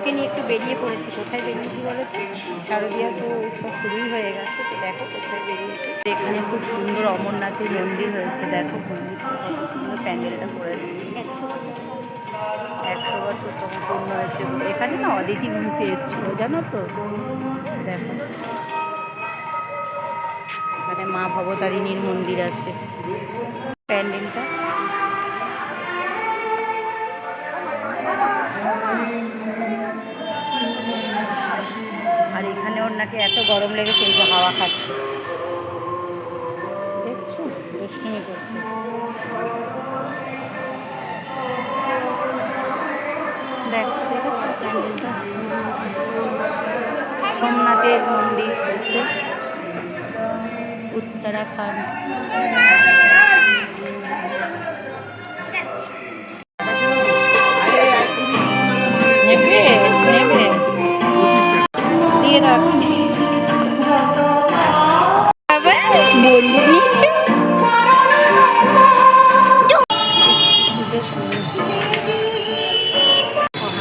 ওকে নিয়ে একটু বেরিয়ে পড়েছি। কোথায় বেরিয়েছি বলো তো? শারদীয়া তো সব শুরুই হয়ে গেছে, তো দেখো কোথায় বেরিয়েছি। এখানে খুব সুন্দর অমরনাথের মন্দির হয়েছে, দেখো মন্দিরটা কত সুন্দর, প্যান্ডেলটা করেছে। 100 বছর তখন পূর্ণ হয়েছে। এখানে না অদিতি মুন্সি এসেছিল জানো তো, দেখো এখানে মা ভবতারিণীর মন্দির আছে। প্যান্ডেলটা আর এখানে ওর নাকি এত গরম লেগেছে, এই যে হাওয়া খাচ্ছে, দেখছো দুষ্টুমি করছে। দেখো দেখেছো প্যান্ডেলটা, সোমনাথের মন্দির হচ্ছে উত্তরাখণ্ড। নেবে নেবে দিয়ে দাও বন্ধু নিচ্ছ।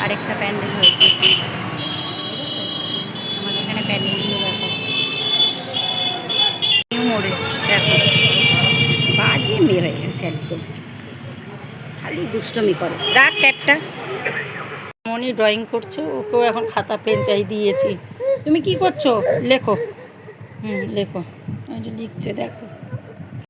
আরেকটা প্যান্ডেল হয়েছে, বুঝেছো আমাদের এখানে প্যান্ডেলগুলো দেখো মোড়ে, দেখো বাজে মেয়ে হয়ে গেছে একদম, খালি দুষ্টমি করে। রাখ ক্যাপটা। মনি ড্রয়িং করছে, ওকেও এখন খাতা পেন চাই দিয়েছি। তুমি কি করছো? লেখো। লেখো, ওই যে লিখছে দেখো।